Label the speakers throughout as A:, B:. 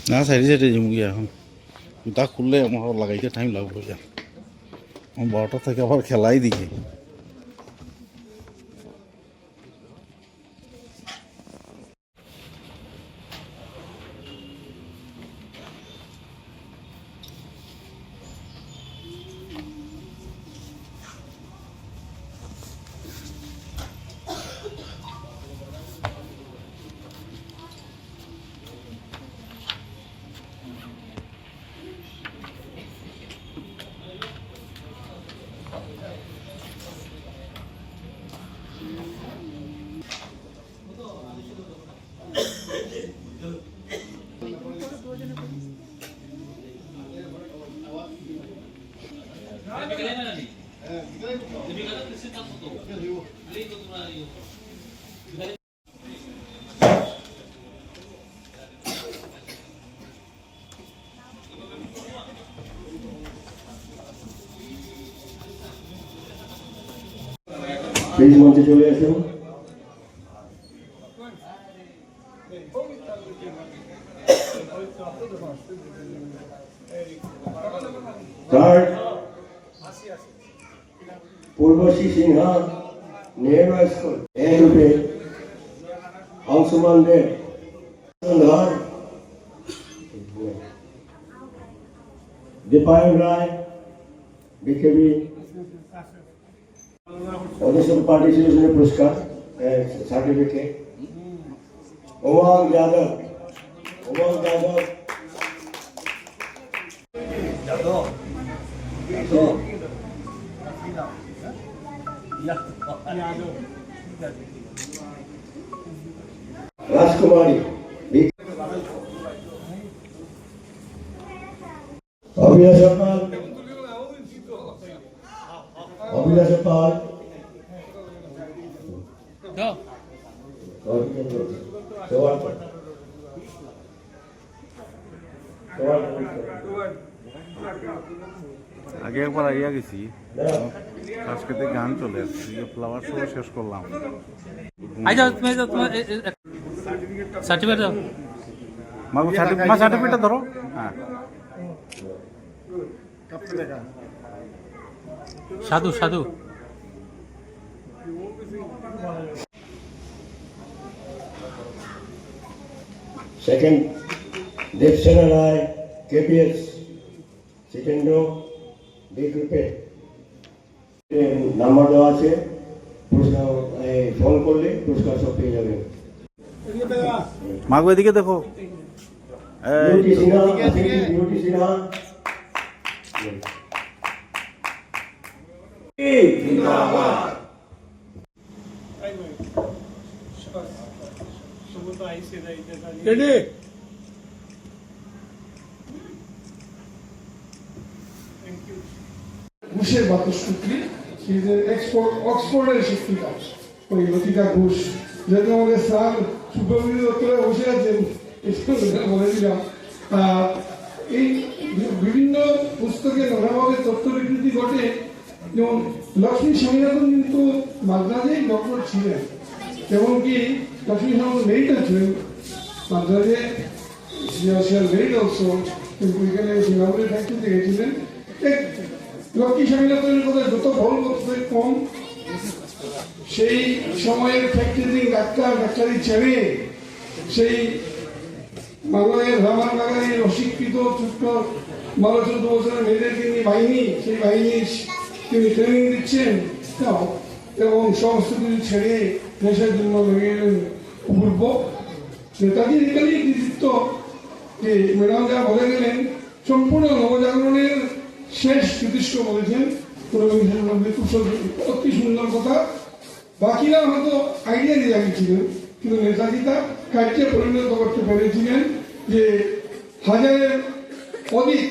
A: না সাইডে সাইডে যাবো গিয়ে এখন জুতা খুললে আমার লাগাইতে টাইম লাগবে যা 12টা থেকে আবার খেলাই দিকে
B: প্লিজ মঞ্চে চলে আসুন। থার্ড পূর্বশী সিনহা নেহরু স্কুল এ গ্রুপে अंशुमान दे दीपायन राय बीकेबी ऑडिशन पार्टिसिपेशन पुरस्कार सर्टिफिकेट उमंग यादव राजकुमारी अभिलाष पाल
A: আগে একবার আইয়া গেছি আজকে গান চলে আসছে ফ্লাওয়ার শো শেষ করলাম
C: সার্টিফিকেট দাও
A: মাগো সার্টিফিকেটটা ধরো হ্যাঁ
C: সাধু সাধু
B: सेकंड देवसेना राय केपीएस सेकंड बी ग्रुपे नाम्बार देওয়া আছে পুরস্কার ফোন করলে পুরস্কার সব পেয়ে যাবেন
A: মাগো এদিকে দেখো
B: বিউটি সিনহা জিন্দাবাদ
D: Ready? ঘুষের বাতুসূত্রী অক্সফোর্ডের শিক্ষিকা ওই লতিকা ঘোষ যেহেতু আমাদের স্যার সুব্রমণী দত্তরা বসে আছেন বলে দিলাম এই বিভিন্ন পুস্তকে নানাভাবে তথ্য বিকৃতি ঘটে যেমন লক্ষ্মী স্বামীনাথন কিন্তু মাদ্রাজেই ডক্টর ছিলেন এমনকি লক্ষ্মী স্বামীনাথন মেরিট ছিলেন মাদ্রাজে মেরিট অলসো কিন্তু এখানে সিঙ্গাপুরের ফ্যাক্টরিতে গেছিলেন লক্ষ্মী স্বামীনাথনের কথা যত ভুল করতে কম সেই সময়ের ফ্যাক্টরি ডাক্তারি ছেড়ে সেই বাংলাদেশের রামান বাগানের অশিক্ষিত ছোট্ট 12-14 বছরের মেয়েদেরকে নিয়ে বাহিনী সেই বাহিনীর তিনি ট্রেনিং দিচ্ছেন এবং সমস্ত কিছু ছেড়ে দেশের জন্য লেগে গেলেন অপূর্ব নেতাজির এখানেই কৃতিত্ব যে ম্যাডাম যা বলে গেলেন সম্পূর্ণ নবজাগরণের শেষ জ্যোতিষ্ক বলেছেন অতি সুন্দর কথা বাকিরা হয়তো আইডিয়া দিয়ে লাগিয়েছিলেন কিন্তু নেতাজি তা কার্যে পরিণত করতে পেরেছিলেন যে হাজারের অধিক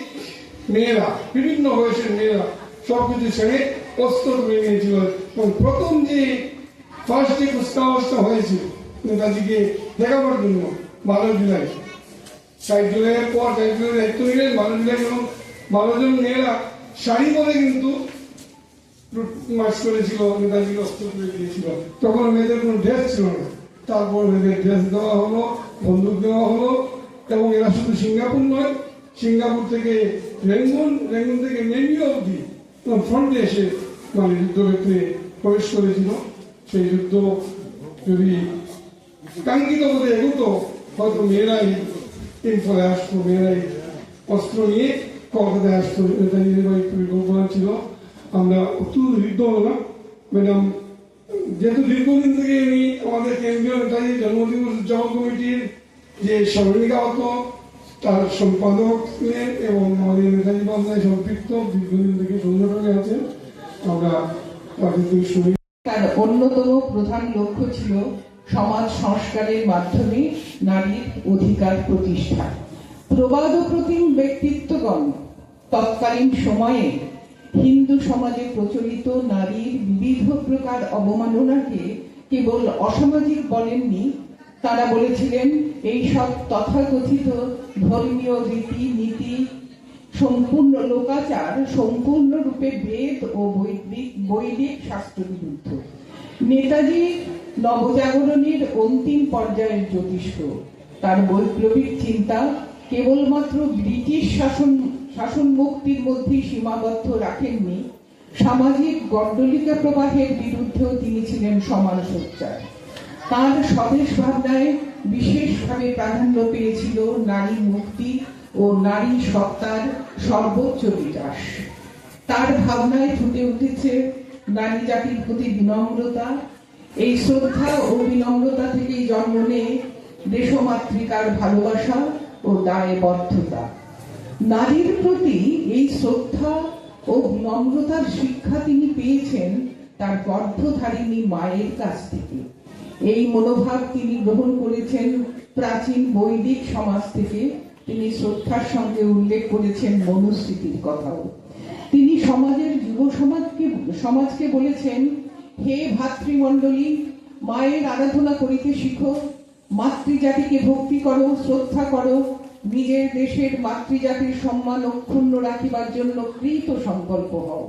D: মেয়েরা বিভিন্ন বয়সের মেয়েরা সবকিছু ছেড়ে অস্ত্র তুলে নিয়েছিল এবং প্রথম যে ফার্স্ট যে কুস্তাবস্থা হয়েছিল নেতাজিকে দেখাবার জন্য 12 জুলাই 4 জুলাইয়ের পর 4 জুলাই দায়িত্ব নিলেন 12 জুলাই এবং 12 জন মেয়েরা শাড়ি পরে কিন্তু মার্চ করেছিল, নেতাজি অস্ত্র তুলে দিয়েছিল। তখন মেয়েদের কোনো ড্রেস ছিল না, তারপর মেয়েদের ড্রেস দেওয়া হলো, বন্দুক দেওয়া হলো, এবং এরা শুধু সিঙ্গাপুর নয়, সিঙ্গাপুর থেকে রেঙ্গুন থেকে নেভিও অবধি ফ্রন্টে এসে মানে যুদ্ধক্ষেত্রে প্রবেশ করেছিল। সেই যুদ্ধ যদি কাঙ্ক্ষিত পথে এগোতো, হয়তো মেয়েরাই ফলে আসতো, মেয়েরাই অস্ত্র নিয়ে কলকাতায় আসতো। নেতাজির পরিকল্পনা ছিল। আমরা অত্যন্ত দীর্ঘ হলো না ম্যাডাম, যেহেতু দীর্ঘদিন থেকে উনি আমাদের কেন্দ্রীয় নেতাজি জন্মদিবস উদযাপন কমিটির যে স্মরণিকা হতো তার সম্পাদক ছিলেন এবং আমাদের নেতাজি বান্ধায় সম্পৃক্ত, দীর্ঘদিন থেকে সংগঠনে আছেন। আমরা তাদের থেকে শুনি।
E: তার অন্যতম প্রধান লক্ষ্য ছিল সমাজ সংস্কারের মাধ্যমে নারীর অধিকার প্রতিষ্ঠা। প্রবাদ প্রতিম ব্যক্তিত্বগণ তৎকালীন সময়ে হিন্দু সমাজে প্রচলিত নারীর বিবিধ প্রকার অবমাননাকে কেবল অসামাজিক বলেননি, তারা বলেছিলেন এই সব তথাকথিত ধর্মীয় রীতি নীতি সম্পূর্ণ লোকাচার সম্পূর্ণরূপে বেদ ও বৈদিক শাস্ত্র বিরুদ্ধ। নেতাজি নবজাগরণের অন্তিম পর্যায়ের জ্যোতিষ্ক। তার বৈপ্লবিক চিন্তা কেবলমাত্র ব্রিটিশ শাসন মুক্তির মধ্যে সীমাবদ্ধ রাখেননি, সামাজিক গড্ডলিকা প্রবাহের বিরুদ্ধেও তিনি ছিলেন সমান সোচ্চার। তার স্বদেশ ভাবনায় বিশেষভাবে প্রাধান্য পেয়েছিল নারী মুক্তি ও নারী সত্তার সর্বোচ্চ বিকাশ। তার ভাবনায় ফুটে উঠেছে নারী জাতির প্রতি বিনম্রতা। এই শ্রদ্ধা ও বিনম্রতা থেকেই জন্ম নেয় দেশমাতৃকার ভালোবাসা ও দায়বদ্ধতা। নারীর প্রতি এই শ্রদ্ধা ও বিনম্রতার শিক্ষা তিনি পেয়েছেন তার গর্ভধারিণী মায়ের কাছ থেকে। এই মনোভাব তিনি গ্রহণ করেছেন প্রাচীন বৈদিক সমাজ থেকে। তিনি শ্রদ্ধার সঙ্গে উল্লেখ করেছেন মনুস্মৃতির কথাও। তিনি সমাজের যুব সমাজকে বলেছেন, হে ভাতৃমণ্ডলী, মায়ের আরাধনা করিতে শিখো, মাতৃজাতিকে ভক্তি করো, শ্রদ্ধা করো, নিজের দেশের মাতৃজাতির সম্মান অক্ষুণ্ণ রাখিবার জন্য কৃত সংকল্প হও।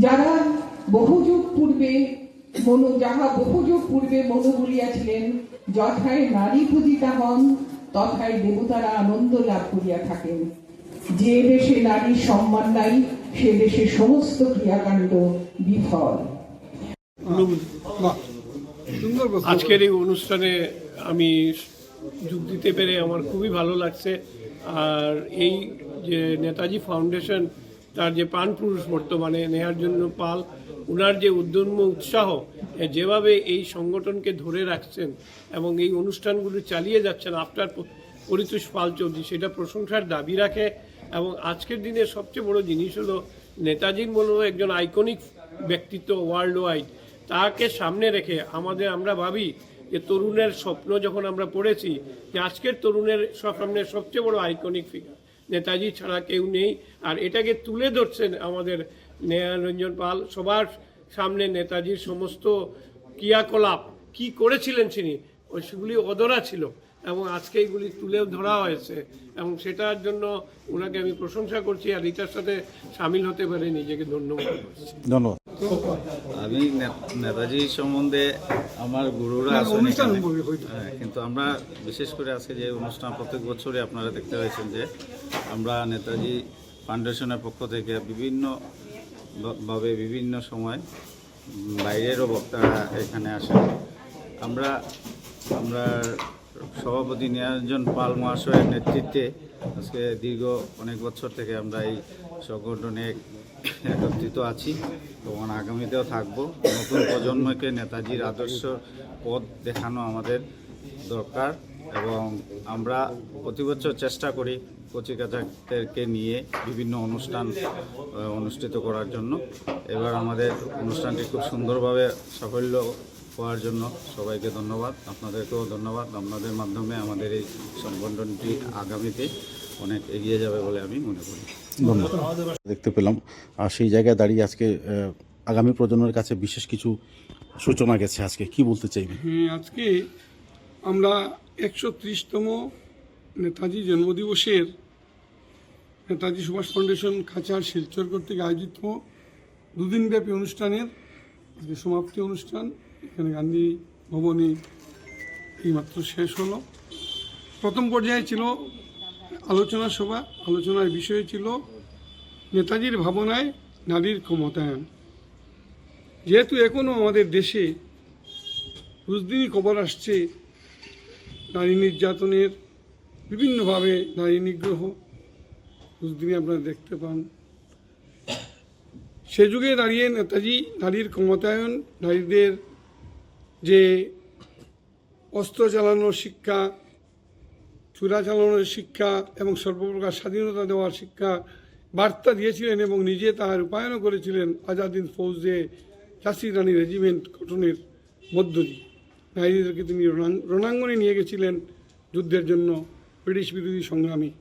E: যাহা বহুযুগ পূর্বে মনু বলিয়াছিলেন, যথায় নারী পূজিতা হন তথায় দেবতারা আনন্দ লাভ করিয়া থাকেন। যে দেশে নারীর সম্মান নাই সে দেশে সমস্ত ক্রিয়াকাণ্ড বিফল।
F: আজকের এই অনুষ্ঠানে আমি যোগ দিতে পেরে আমার খুবই ভালো লাগছে। আর এই যে নেতাজি ফাউন্ডেশন, তার যে প্রাণপুরুষ বর্তমানে নেহারজন্য পাল, ওনার যে উদ্যম উৎসাহ, যেভাবে এই সংগঠনকে ধরে রাখছেন এবং এই অনুষ্ঠানগুলো চালিয়ে যাচ্ছেন আফটার পরিতোষ পাল চৌধুরী, সেটা প্রশংসার দাবি রাখে। এবং আজকের দিনের সবচেয়ে বড় জিনিস হলো নেতাজির মনে একজন আইকনিক ব্যক্তিত্ব ওয়ার্ল্ড ওয়াইড, তাকে সামনে রেখে আমরা ভাবি যে তরুণের স্বপ্ন যখন আমরা পড়েছি, যে আজকের তরুণের সামনে সবচেয়ে বড় আইকনিক ফিগার নেতাজি ছাড়া কেউ নেই। আর এটাকে তুলে ধরছেন আমাদের নেহারঞ্জন পাল, সবার সামনে নেতাজির সমস্ত ক্রিয়াকলাপ কি করেছিলেন তিনি, সেগুলি অধরা ছিল এবং আজকে এইগুলি তুলেও ধরা হয়েছে এবং সেটার জন্য ওনাকে আমি প্রশংসা করছি। আর এটার সাথে সামিল হতে পারে নিজেকে ধন্যবাদ করছি।
A: ধন্যবাদ।
G: আমি নেতাজি সম্বন্ধে আমার গুরুরা আছেন এখানে, কিন্তু আমরা বিশেষ করে আজকে যে অনুষ্ঠান প্রত্যেক বছরই আপনারা দেখতে পাচ্ছেন যে আমরা নেতাজি ফাউন্ডেশনের পক্ষ থেকে বিভিন্নভাবে বিভিন্ন সময় বাইরেরও বক্তারা এখানে আসেন। আমরা সভাপতি নেহারঞ্জন পাল মহাশয়ের নেতৃত্বে আজকে দীর্ঘ অনেক বছর থেকে আমরা এই সংগঠনে একত্রিত আছি এবং আগামীতেও থাকবো। নতুন প্রজন্মকে নেতাজির আদর্শ পথ দেখানো আমাদের দরকার এবং আমরা প্রতি বছর চেষ্টা করি কচিকাচাদেরকে নিয়ে বিভিন্ন অনুষ্ঠান অনুষ্ঠিত করার জন্য। এবার আমাদের অনুষ্ঠানটি খুব সুন্দরভাবে সাফল্য হওয়ার জন্য সবাইকে ধন্যবাদ, আপনাদেরকেও ধন্যবাদ। আপনাদের মাধ্যমে আমাদের এই সংগঠনটি আগামীতে অনেক এগিয়ে যাবে বলে আমি মনে করি।
A: ধন্যবাদ। দেখতে পেলাম আর সেই জায়গায় দাঁড়িয়ে আজকে আগামী প্রজন্মের কাছে বিশেষ কিছু সূচনা গেছে, আজকে কি বলতে চাইবেন?
D: আজকে আমরা 130তম নেতাজি জন্মদিবসের নেতাজি সুভাষ ফাউন্ডেশন খাঁচার শিলচর কর্তৃক আয়োজিত দুদিনব্যাপী অনুষ্ঠানের যে সমাপ্তি অনুষ্ঠান এখানে গান্ধী ভবনে এইমাত্র শেষ হলো। প্রথম পর্যায়ে ছিল আলোচনা সভা। আলোচনার বিষয় ছিল নেতাজির ভাবনায় নারীর ক্ষমতায়ন। যেহেতু এখনও আমাদের দেশে রোজদিনই খবর আসছে নারী নির্যাতনের, বিভিন্নভাবে নারী নিগ্রহ রোজদিনই আপনারা দেখতে পান। সে যুগে দাঁড়িয়ে নেতাজি নারীর ক্ষমতায়ন, নারীদের যে অস্ত্র চালানোর শিক্ষা, চূড়া চালানোর শিক্ষা এবং সর্বপ্রকার স্বাধীনতা দেওয়ার শিক্ষা বার্তা দিয়েছিলেন এবং নিজে তা রূপায়ণও করেছিলেন আজাদ হিন্দ ফৌজে ঝাঁসি রানী রেজিমেন্ট গঠনের মধ্য দিয়ে। নারীদেরকে তিনি রণাঙ্গনে নিয়ে গেছিলেন যুদ্ধের জন্য, ব্রিটিশ বিরোধী সংগ্রামী।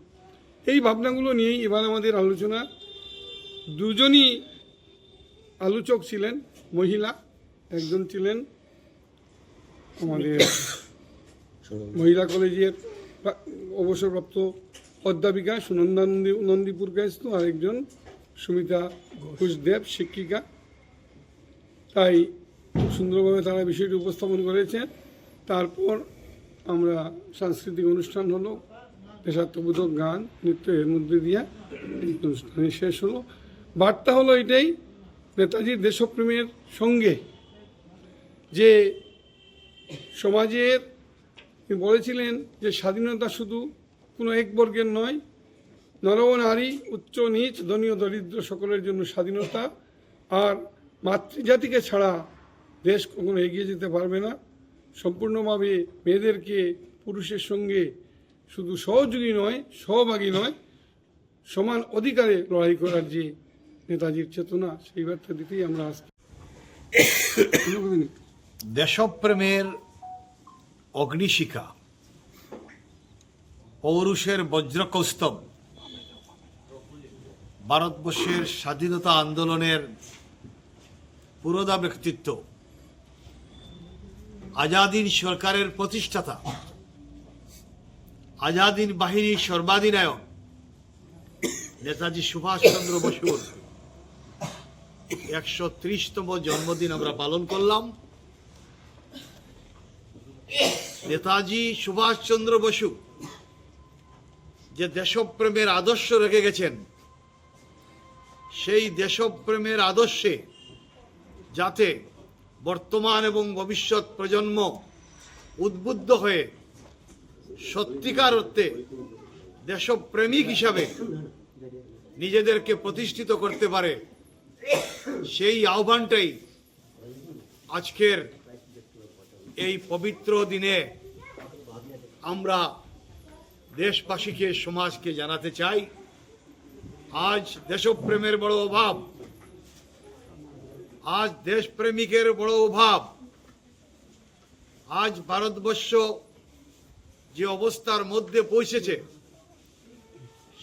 D: এই ভাবনাগুলো নিয়েই এবার আমাদের আলোচনা। দুজনই আলোচক ছিলেন মহিলা, একজন ছিলেন আমাদের মহিলা কলেজের অবসরপ্রাপ্ত অধ্যাপিকা সুনন্দা নন্দীপুর কায়স্থ, আরেকজন সুমিতা ঘোষদেব শিক্ষিকা। তাই খুব সুন্দরভাবে তারা বিষয়টি উপস্থাপন করেছেন। তারপর আমরা সাংস্কৃতিক অনুষ্ঠান হলো, দেশাত্মবোধক গান, নৃত্য, এর মধ্যে দিয়ে এই অনুষ্ঠানে শেষ হলো। বার্তা হলো এটাই, নেতাজির দেশপ্রেমের সঙ্গে যে সমাজের তিনি বলেছিলেন যে স্বাধীনতা শুধু কোনো এক বর্গের নয়, নর ও নারী, উচ্চ নীচ, ধনী ও দরিদ্র সকলের জন্য স্বাধীনতা। আর মাতৃজাতিকে ছাড়া দেশ কখনো এগিয়ে যেতে পারবে না। সম্পূর্ণভাবে মেয়েদেরকে পুরুষের সঙ্গে শুধু সহযোগী নয়, সহভাগী নয়, সমান অধিকারে লড়াই করার যে নেতাজির চেতনা, সেই বার্তা দিতেই আমরা আজকে
H: দেশপ্রেমের অগ্নিশিখা, পৌরুষের বজ্রকৌস্তব, ভারতবর্ষের স্বাধীনতা আন্দোলনের পুরোধা ব্যক্তিত্ব, আজাদিন সরকারের প্রতিষ্ঠাতা, আজাদিন বাহিনীর সর্বাধিনায়ক নেতাজি সুভাষচন্দ্র বসুর 130তম জন্মদিন আমরা পালন করলাম। নেতাজি সুভাষচন্দ্র বসু যে দেশপ্রেমের আদর্শ রেখে গেছেন, সেই দেশপ্রেমের আদর্শে যাতে বর্তমান এবং ভবিষ্যৎ প্রজন্ম উদ্বুদ্ধ হয়ে সত্যিকার অর্থে দেশপ্রেমিক হিসাবে নিজেদেরকে প্রতিষ্ঠিত করতে পারে, সেই আহ্বানটাই আজকের এই পবিত্র দিনে আমরা দেশবাসীকে, সমাজকে জানাতে চাই। আজ দেশপ্রেমের বড় অভাব, আজ দেশপ্রেমিকের বড় অভাব। আজ ভারতবর্ষ যে অবস্থার মধ্যে পৌঁছেছে,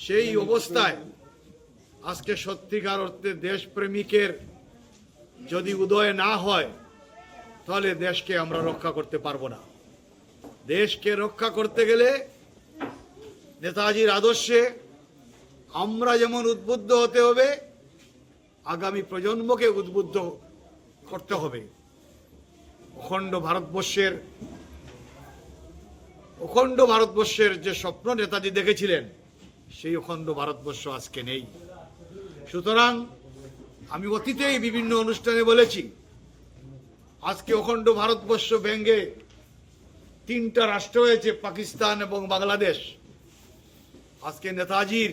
H: সেই অবস্থায় আজকে সত্যিকার অর্থে দেশপ্রেমিকের যদি উদয় না হয়, তাহলে দেশকে আমরা রক্ষা করতে পারবো না। দেশকে রক্ষা করতে গেলে নেতাজির আদর্শে আমরা যেমন উদ্বুদ্ধ হতে হবে, আগামী প্রজন্মকে উদ্বুদ্ধ করতে হবে। অখণ্ড ভারতবর্ষের যে স্বপ্ন নেতাজি দেখেছিলেন, সেই অখণ্ড ভারতবর্ষ আজকে নেই। সুতরাং আমি অতীতেই বিভিন্ন অনুষ্ঠানে বলেছি, আজকে অখণ্ড ভারতবর্ষ ভেঙে 3টা রাষ্ট্র হয়েছে, পাকিস্তান এবং বাংলাদেশ। আজকে নেতাজির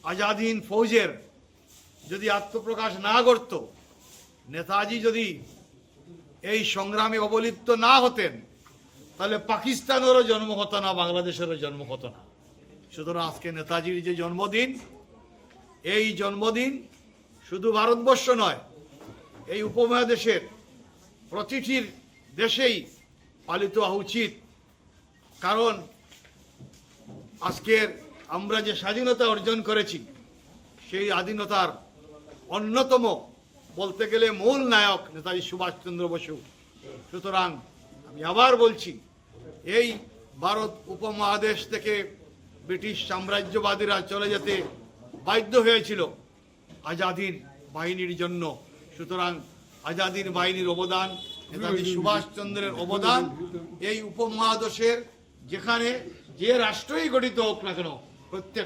H: আজাদ হিন্দ ফৌজের যদি আত্মপ্রকাশ না করত, নেতাজি যদি এই সংগ্রামে অবলিপ্ত না হতেন, তাহলে পাকিস্তানেরও জন্ম হতো না, বাংলাদেশেরও জন্ম হতো না। সুতরাং আজকে নেতাজির যে জন্মদিন, এই জন্মদিন শুধু ভারতবর্ষ নয়, এই উপমহাদেশের প্রতিটি দেশেই পালিত হওয়া উচিত। কারণ আজকের আমরা যে স্বাধীনতা অর্জন করেছি, সেই স্বাধীনতার অন্যতম বলতে গেলে মূল নায়ক নেতাজি সুভাষচন্দ্র বসু। সুতরাং আমি আবার বলছি, এই ভারত উপমহাদেশ থেকে ব্রিটিশ সাম্রাজ্যবাদীরা চলে যেতে বাধ্য হয়েছিল আজাদিন বাহিনীর জন্য। সুতরাং আজাদিন বাহিনীর অবদান, নেতাজি সুভাষচন্দ্রের অবদান এই উপমহাদেশের যেখানে যে রাষ্ট্রই গঠিত হোক না কেন প্রত্যেক